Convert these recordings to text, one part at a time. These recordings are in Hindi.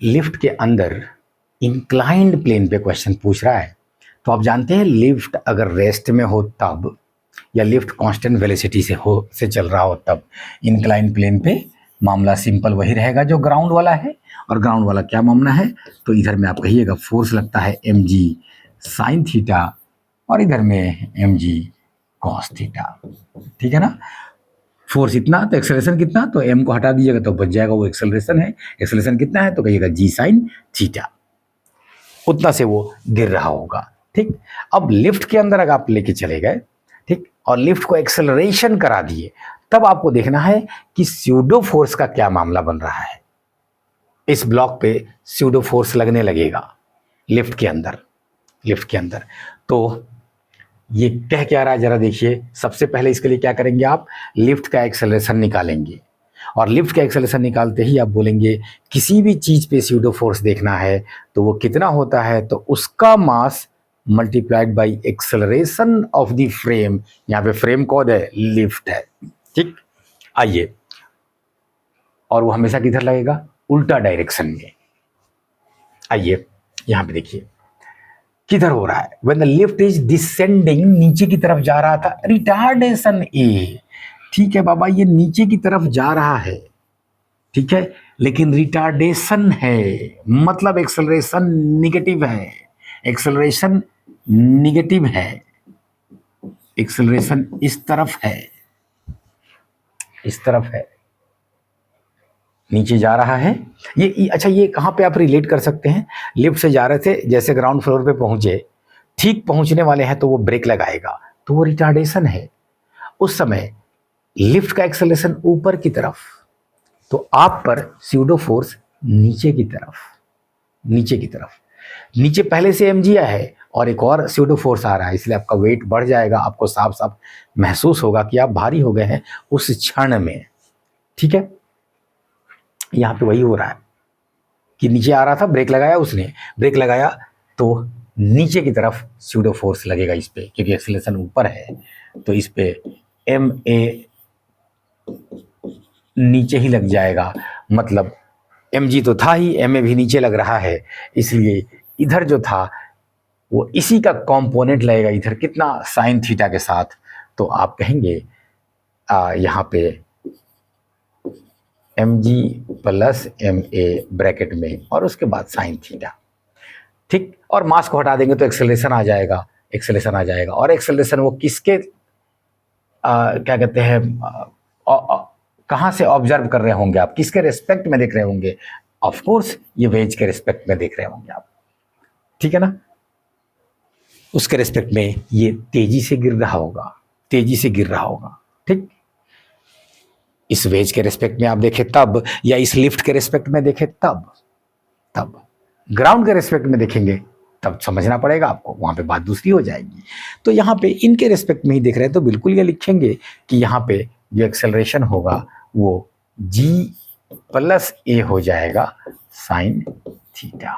लिफ्ट के अंदर इंक्लाइंड प्लेन पे क्वेश्चन पूछ रहा है, तो आप जानते हैं लिफ्ट अगर रेस्ट में हो तब, या लिफ्ट कांस्टेंट वेलोसिटी से चल रहा हो तब, इंक्लाइंड प्लेन पे मामला सिंपल वही रहेगा जो ग्राउंड वाला है। और ग्राउंड वाला क्या मामला है, तो इधर में आप कहिएगा फोर्स लगता है mg साइन थीटा, और इधर में mg कॉस थीटा। ठीक है ना, फोर्स इतना तो एक्सेलरेशन कितना, तो m को हटा दीजिएगा तो बच जाएगा वो एक्सेलरेशन है। एक्सेलरेशन कितना है तो कहिएगा g साइन थीटा, उतना से वो गिर रहा होगा। ठीक, अब लिफ्ट के अंदर अगर आप लेके चले गए, ठीक, और लिफ्ट को एक्सेलरेशन करा दिए, तब आपको देखना है कि स्यूडो फोर्स का क्या मामला बन रहा है। इस ब्लॉक पे स्यूडो फोर्स लगने लगेगा लिफ्ट के अंदर, लिफ्ट के अंदर। तो ये कह क्या रहा है जरा देखिए। सबसे पहले इसके लिए क्या करेंगे आप, लिफ्ट का एक्सेलरेशन निकालेंगे, और लिफ्ट का एक्सेलरेशन निकालते ही आप बोलेंगे किसी भी चीज पे स्यूडो फोर्स देखना है तो वो कितना होता है, तो उसका mass multiplied by acceleration of the frame. यहाँ पे फ्रेम कौन है, लिफ्ट है। ठीक, आइए, और वो हमेशा किधर लगेगा, उल्टा डायरेक्शन में। आइए यहां पे देखिए किधर हो रहा है, when the lift is descending, नीचे की तरफ जा रहा था, रिटार्डेशन ए। ठीक है बाबा, ये नीचे की तरफ जा रहा है, ठीक है, लेकिन रिटार्डेशन है, मतलब एक्सेलरेशन निगेटिव है, एक्सेलरेशन निगेटिव है, एक्सेलरेशन इस तरफ है, इस तरफ है, नीचे जा रहा है। ये अच्छा, ये कहाँ पे आप रिलेट कर सकते हैं, लिफ्ट से जा रहे थे, जैसे ग्राउंड फ्लोर पे पहुंचे, ठीक पहुंचने वाले हैं तो वो ब्रेक लगाएगा, तो वो रिटार्डेशन है। उस समय लिफ्ट का एक्सेलरेशन ऊपर की तरफ, तो आप पर स्यूडो फोर्स नीचे की तरफ, नीचे की तरफ। नीचे पहले से mg है और एक और स्यूडो फोर्स आ रहा है, इसलिए आपका वेट बढ़ जाएगा, आपको साफ साफ महसूस होगा कि आप भारी हो गए हैं उस क्षण में। ठीक है, यहाँ पे वही हो रहा है कि नीचे आ रहा था, ब्रेक लगाया उसने, ब्रेक लगाया तो नीचे की तरफ स्यूडो फोर्स लगेगा इस पे, क्योंकि एक्सेलरेशन ऊपर है, तो इस पे एम ए नीचे ही लग जाएगा, मतलब mg तो था ही, ma भी नीचे लग रहा है, इसलिए इधर जो था वो इसी का कंपोनेंट लगेगा इधर, कितना, साइन थीटा के साथ। तो आप कहेंगे यहाँ पे mg प्लस ma ब्रैकेट में और उसके बाद साइन थीटा। ठीक, और मास को हटा देंगे तो एक्सेलरेशन आ जाएगा, एक्सेलरेशन आ जाएगा। और एक्सेलरेशन वो किसके क्या कहते हैं, कहाँ से ऑब्जर्व कर रहे होंगे आप, किसके रिस्पेक्ट में देख रहे होंगे, ऑफ कोर्स ये वेज के रिस्पेक्ट में देख रहे होंगे आप। ठीक है ना, उसके रिस्पेक्ट में ये तेजी से गिर रहा होगा, तेजी से गिर रहा होगा। ठीक, इस वेज के रिस्पेक्ट में आप देखें तब, या इस लिफ्ट के रिस्पेक्ट में देखें तब, तब ग्राउंड के रिस्पेक्ट में देखेंगे तब समझना पड़ेगा आपको, वहां पे बात दूसरी हो जाएगी। तो यहाँ पे इनके रिस्पेक्ट में ही देख रहे हैं तो बिल्कुल ये लिखेंगे कि यहाँ पे जो एक्सेलरेशन होगा वो g प्लस ए हो जाएगा साइन थीटा,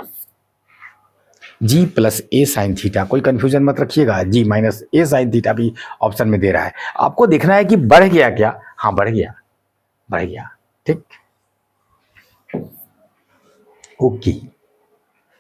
g प्लस ए साइन थीटा। कोई कंफ्यूजन मत रखिएगा, g माइनस ए साइन थीटा भी ऑप्शन में दे रहा है। आपको देखना है कि बढ़ गया क्या, हाँ बढ़ गया, बढ़ गया। ठीक, ओके।